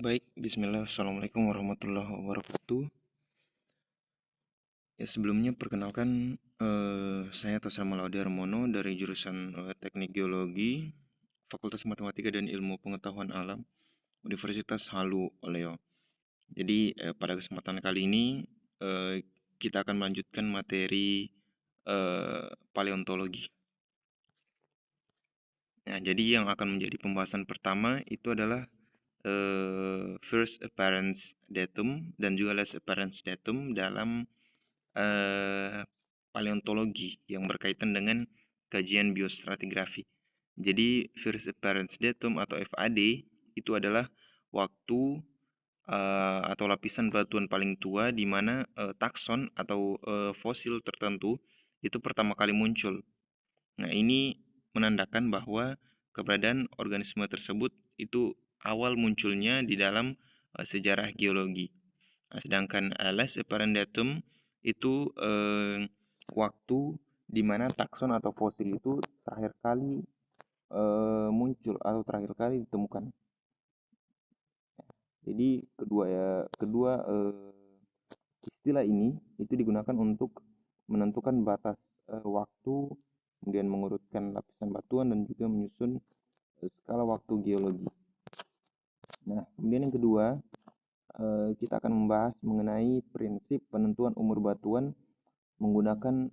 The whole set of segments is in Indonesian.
Baik, bismillah, assalamualaikum warahmatullahi wabarakatuh. Ya, sebelumnya perkenalkan, saya Tosama Laude Harmono dari jurusan Teknik Geologi, Fakultas Matematika dan Ilmu Pengetahuan Alam, Universitas Halu Oleo. Jadi pada kesempatan kali ini eh, kita akan melanjutkan materi paleontologi. Nah, jadi yang akan menjadi pembahasan pertama itu adalah first appearance datum dan juga last appearance datum dalam paleontologi yang berkaitan dengan kajian biostratigrafi. Jadi first appearance datum atau FAD itu adalah waktu atau lapisan batuan paling tua di mana takson atau fosil tertentu itu pertama kali muncul. Nah, ini menandakan bahwa keberadaan organisme tersebut itu awal munculnya di dalam sejarah geologi. Nah, sedangkan last apparent datum itu waktu di mana takson atau fosil itu terakhir kali muncul atau terakhir kali ditemukan. Jadi kedua istilah ini itu digunakan untuk menentukan batas waktu, kemudian mengurutkan lapisan batuan dan juga menyusun skala waktu geologi. Nah, kemudian yang kedua, kita akan membahas mengenai prinsip penentuan umur batuan menggunakan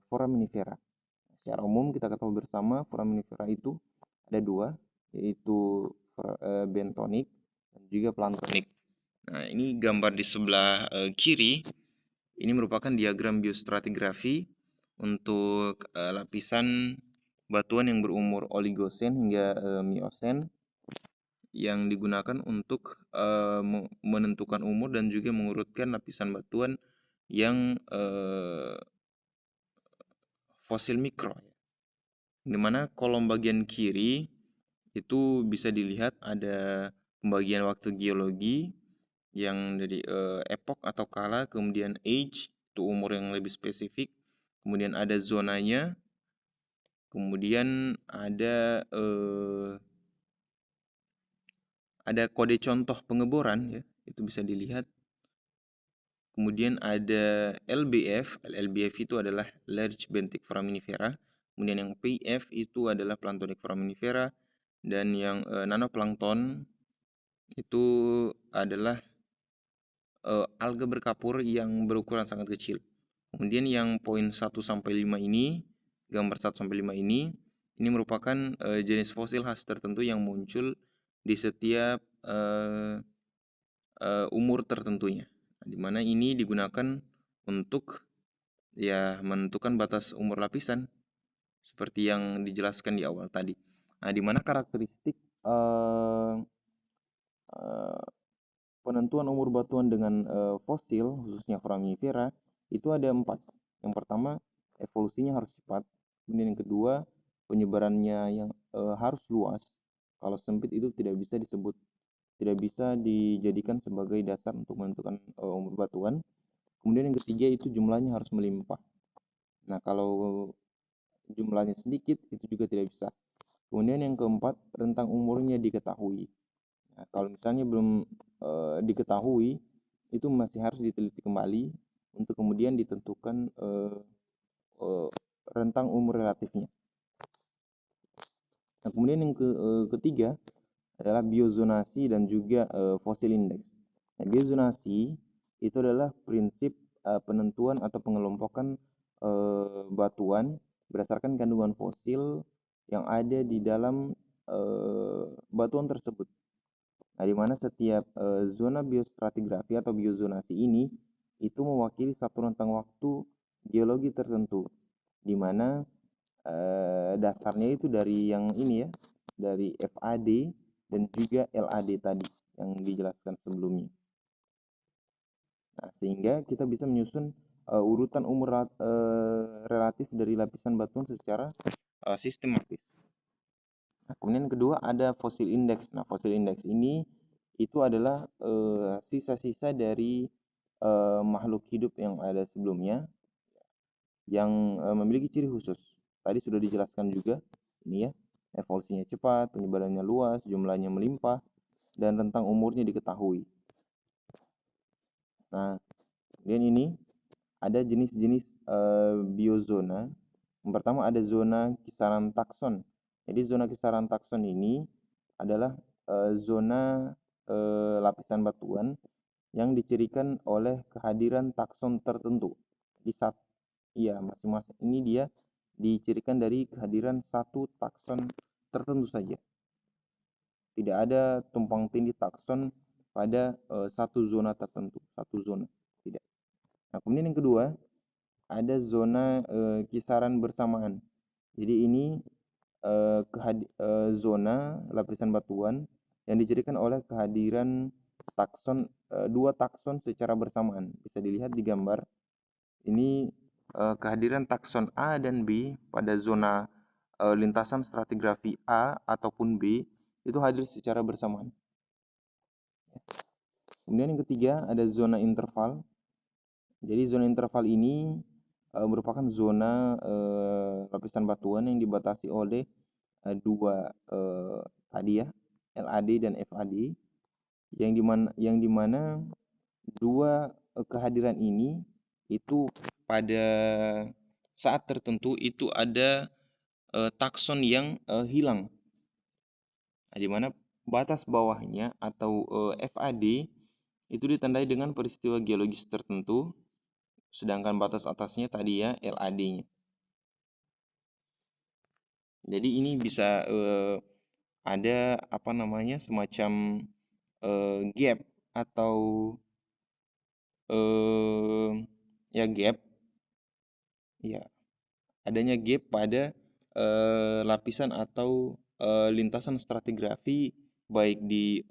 foraminifera. Secara umum kita ketahui bersama foraminifera itu ada dua, yaitu bentonik dan juga plantonik. Nah, ini gambar di sebelah kiri, ini merupakan diagram biostratigrafi untuk lapisan batuan yang berumur oligosen hingga miosen yang digunakan untuk menentukan umur dan juga mengurutkan lapisan batuan yang fosil mikro. Di mana kolom bagian kiri itu bisa dilihat ada pembagian waktu geologi yang dari epoch atau kala, kemudian age itu umur yang lebih spesifik, kemudian ada zonanya, kemudian ada kode contoh pengeboran ya, itu bisa dilihat. Kemudian ada LBF, LBF itu adalah Large Benthic Foraminifera. Kemudian yang PF itu adalah Planktonic Foraminifera, dan yang nanoplankton itu adalah alga berkapur yang berukuran sangat kecil. Kemudian yang poin 1 sampai 5 ini, gambar 1 sampai 5 ini merupakan jenis fosil khas tertentu yang muncul di setiap umur tertentunya. Di mana ini digunakan untuk ya menentukan batas umur lapisan seperti yang dijelaskan di awal tadi. Nah, di mana karakteristik penentuan umur batuan dengan fosil khususnya foraminifera itu ada 4. Yang pertama, evolusinya harus cepat. Kemudian yang kedua, penyebarannya yang harus luas. Kalau sempit itu tidak bisa dijadikan sebagai dasar untuk menentukan umur batuan. Kemudian yang ketiga itu jumlahnya harus melimpah. Nah, kalau jumlahnya sedikit itu juga tidak bisa. Kemudian yang keempat, rentang umurnya diketahui. Nah, kalau misalnya belum diketahui, itu masih harus diteliti kembali untuk kemudian ditentukan rentang umur relatifnya. Nah, kemudian yang ketiga adalah biozonasi dan juga fosil index. Nah, biozonasi itu adalah prinsip penentuan atau pengelompokan batuan berdasarkan kandungan fosil yang ada di dalam batuan tersebut. Nah, di mana setiap zona biostratigrafi atau biozonasi ini itu mewakili satu rentang waktu geologi tertentu, di mana dasarnya itu dari yang ini ya, dari FAD dan juga LAD tadi yang dijelaskan sebelumnya. Nah, sehingga kita bisa menyusun urutan umur relatif dari lapisan batuan secara sistematis. Nah, kemudian yang kedua ada fosil index. Nah, fosil index ini itu adalah sisa-sisa dari makhluk hidup yang ada sebelumnya yang memiliki ciri khusus. Tadi sudah dijelaskan juga ini ya, evolusinya cepat, penyebarannya luas, jumlahnya melimpah. dan rentang umurnya diketahui. Nah, kemudian ini ada jenis-jenis biozona. Yang pertama ada zona kisaran takson. Jadi zona kisaran takson ini adalah zona lapisan batuan yang dicirikan oleh kehadiran takson tertentu. Di saat masing-masing ini dia dicirikan dari kehadiran satu takson tertentu saja. Tidak ada tumpang tindih takson pada satu zona tertentu, satu zona. Tidak. Nah, kemudian yang kedua, ada zona kisaran bersamaan. Jadi ini zona lapisan batuan yang dicirikan oleh kehadiran takson, dua takson secara bersamaan. Bisa dilihat di gambar. Ini kehadiran takson A dan B pada zona lintasan stratigrafi A ataupun B itu hadir secara bersamaan. Kemudian yang ketiga ada zona interval. Jadi zona interval ini merupakan zona lapisan batuan yang dibatasi oleh dua tadi ya, LAD dan FAD, yang dimana dua kehadiran ini itu pada saat tertentu itu ada takson yang hilang. Nah, di mana batas bawahnya atau FAD itu ditandai dengan peristiwa geologis tertentu, sedangkan batas atasnya tadi ya LAD-nya. Jadi ini bisa ada semacam gap atau gap, ya adanya gap pada lapisan atau lintasan stratigrafi baik di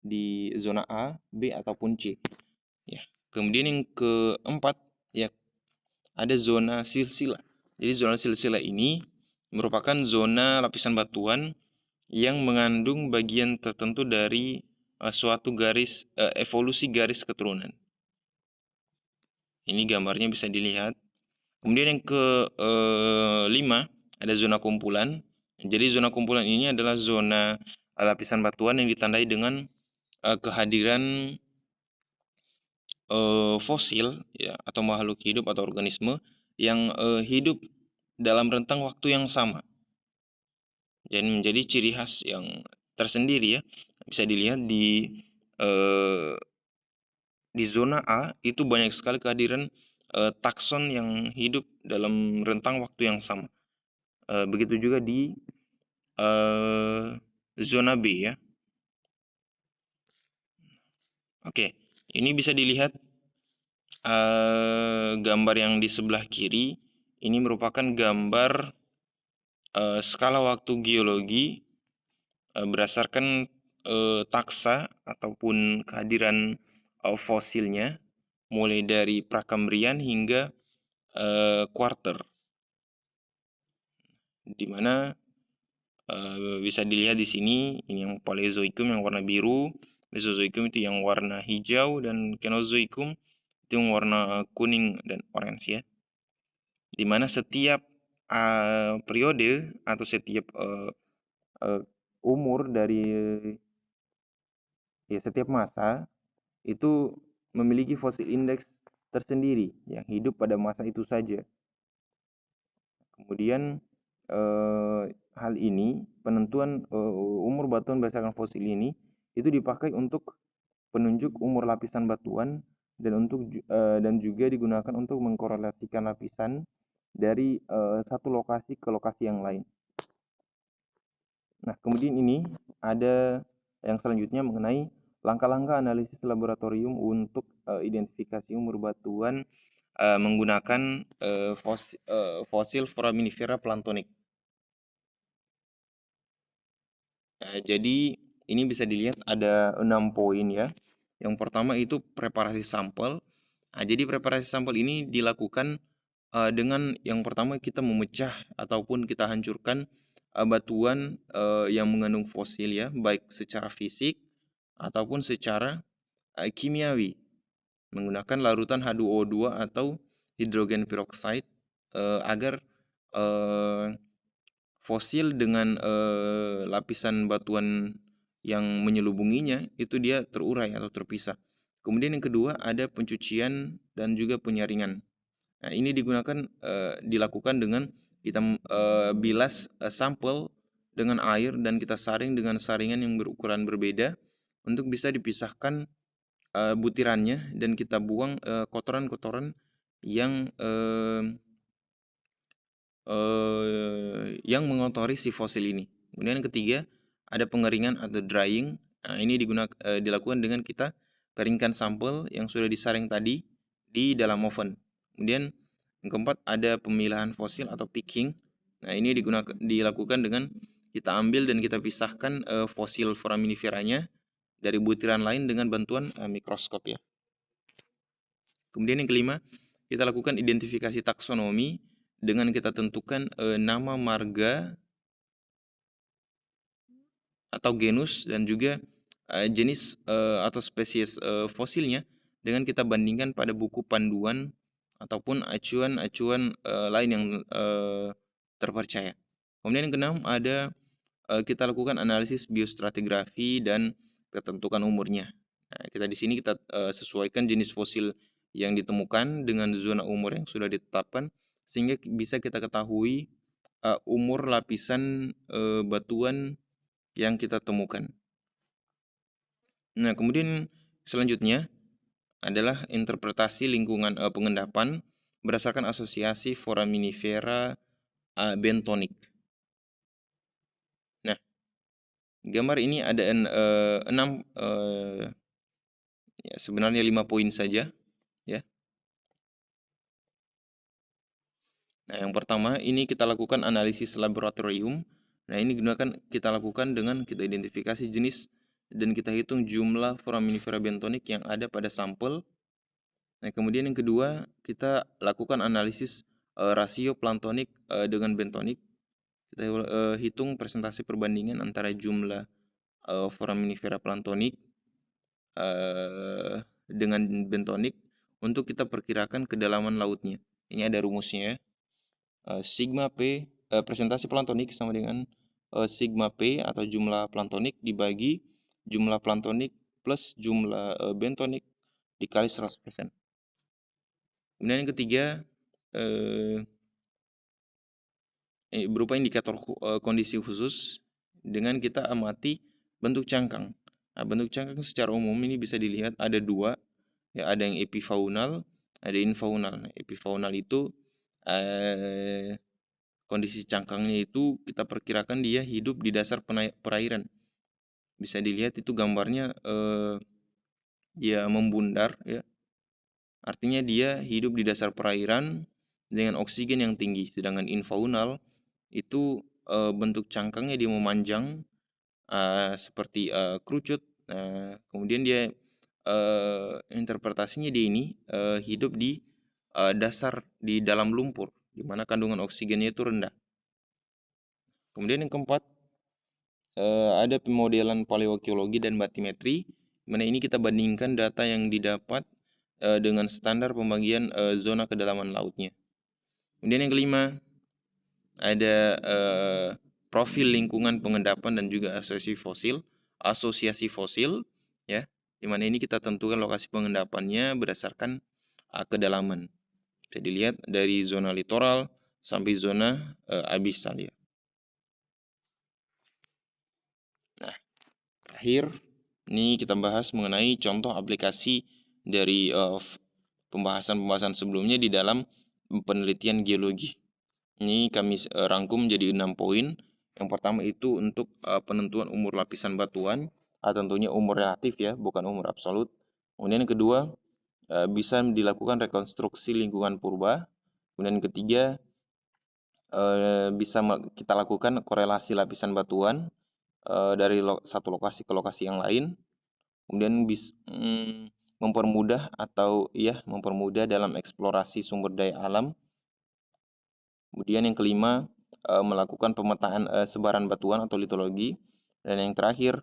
di zona A, B ataupun C. Ya. Kemudian yang keempat ya ada zona silsilah. Jadi zona silsilah ini merupakan zona lapisan batuan yang mengandung bagian tertentu dari suatu garis evolusi garis keturunan. Ini gambarnya bisa dilihat. Kemudian yang kelima ada zona kumpulan. Jadi zona kumpulan ini adalah zona lapisan batuan yang ditandai dengan kehadiran fosil ya atau makhluk hidup atau organisme yang hidup dalam rentang waktu yang sama. Dan menjadi ciri khas yang tersendiri ya. Bisa dilihat di zona A itu banyak sekali kehadiran takson yang hidup dalam rentang waktu yang sama. Begitu juga di zona B ya. Oke, ini bisa dilihat gambar yang di sebelah kiri. Ini merupakan gambar skala waktu geologi berdasarkan taksa ataupun kehadiran fosilnya, mulai dari Prakambrian hingga Quarter, di mana bisa dilihat di sini ini yang Paleozoikum yang warna biru, Mesozoikum itu yang warna hijau, dan Kenozoikum itu yang warna kuning dan orange ya. Di mana setiap periode atau setiap umur dari setiap masa itu memiliki fosil indeks tersendiri yang hidup pada masa itu saja. Kemudian hal ini, penentuan umur batuan berdasarkan fosil ini itu dipakai untuk penunjuk umur lapisan batuan dan juga digunakan untuk mengkorelasikan lapisan dari satu lokasi ke lokasi yang lain. Nah, kemudian ini ada yang selanjutnya mengenai langkah-langkah analisis laboratorium untuk identifikasi umur batuan menggunakan fosil foraminifera plantonik. Jadi ini bisa dilihat ada 6 poin ya. Yang pertama itu preparasi sampel. Jadi preparasi sampel ini dilakukan dengan yang pertama kita memecah ataupun kita hancurkan batuan yang mengandung fosil ya, baik secara fisik ataupun secara kimiawi menggunakan larutan H2O2 atau hidrogen peroxide agar fosil dengan lapisan batuan yang menyelubunginya itu dia terurai atau terpisah. Kemudian yang kedua ada pencucian dan juga penyaringan. Nah, ini dilakukan dengan kita bilas sampel dengan air dan kita saring dengan saringan yang berukuran berbeda untuk bisa dipisahkan butirannya dan kita buang kotoran-kotoran yang yang mengotori si fosil ini. Kemudian yang ketiga ada pengeringan atau drying. Nah, ini dilakukan dengan kita keringkan sampel yang sudah disaring tadi di dalam oven. Kemudian yang keempat ada pemilahan fosil atau picking. Nah, ini dilakukan dengan kita ambil dan kita pisahkan fosil foraminiferanya dari butiran lain dengan bantuan mikroskop ya. Kemudian yang kelima, kita lakukan identifikasi taksonomi dengan kita tentukan nama marga atau genus dan juga jenis atau spesies fosilnya dengan kita bandingkan pada buku panduan ataupun acuan-acuan lain yang terpercaya. Kemudian yang keenam ada kita lakukan analisis biostratigrafi dan ketentukan umurnya. Nah, di sini kita sesuaikan jenis fosil yang ditemukan dengan zona umur yang sudah ditetapkan sehingga bisa kita ketahui umur lapisan batuan yang kita temukan. Nah, kemudian selanjutnya adalah interpretasi lingkungan pengendapan berdasarkan asosiasi foraminifera bentonik. Nah, gambar ini ada 6 ya sebenarnya 5 poin saja ya. Nah, yang pertama ini kita lakukan analisis laboratorium. Nah, ini kita lakukan dengan kita identifikasi jenis dan kita hitung jumlah foraminifera bentonik yang ada pada sampel. Nah, kemudian yang kedua kita lakukan analisis rasio planktonik dengan bentonik. Kita hitung presentasi perbandingan antara jumlah foraminifera planktonik dengan bentonik untuk kita perkirakan kedalaman lautnya. Ini ada rumusnya ya. Sigma P presentasi planktonik sama dengan sigma P atau jumlah planktonik dibagi jumlah planktonik plus jumlah bentonik dikali 100%. Kemudian yang ketiga berupa indikator kondisi khusus dengan kita amati bentuk cangkang. Nah, bentuk cangkang secara umum ini bisa dilihat ada dua, ya ada yang epifaunal, ada infaunal. Nah, epifaunal itu kondisi cangkangnya itu kita perkirakan dia hidup di dasar perairan. Bisa dilihat itu gambarnya dia membundar ya. Artinya dia hidup di dasar perairan dengan oksigen yang tinggi. Sedangkan infaunal itu bentuk cangkangnya dia memanjang seperti kerucut. Kemudian dia interpretasinya dia ini hidup di dasar di dalam lumpur di mana kandungan oksigennya itu rendah. Kemudian yang keempat ada pemodelan paleogeologi dan batimetri, mana ini kita bandingkan data yang didapat dengan standar pembagian zona kedalaman lautnya. Kemudian yang kelima ada profil lingkungan pengendapan dan juga asosiasi fosil, ya, di mana ini kita tentukan lokasi pengendapannya berdasarkan kedalaman. Bisa dilihat dari zona litoral sampai zona abisal ya. Nah, terakhir ini kita bahas mengenai contoh aplikasi dari pembahasan-pembahasan sebelumnya di dalam penelitian geologi. Ini kami rangkum menjadi 6 poin. Yang pertama itu untuk penentuan umur lapisan batuan, tentunya umur relatif ya, bukan umur absolut. Kemudian yang kedua, bisa dilakukan rekonstruksi lingkungan purba. Kemudian yang ketiga, bisa kita lakukan korelasi lapisan batuan dari satu lokasi ke lokasi yang lain. Kemudian mempermudah dalam eksplorasi sumber daya alam. Kemudian yang kelima, melakukan pemetaan sebaran batuan atau litologi. Dan yang terakhir,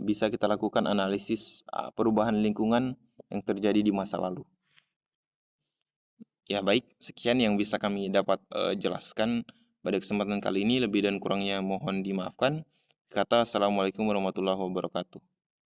bisa kita lakukan analisis perubahan lingkungan yang terjadi di masa lalu. Ya baik, sekian yang bisa kami dapat jelaskan pada kesempatan kali ini. Lebih dan kurangnya mohon dimaafkan. kata assalamualaikum warahmatullahi wabarakatuh.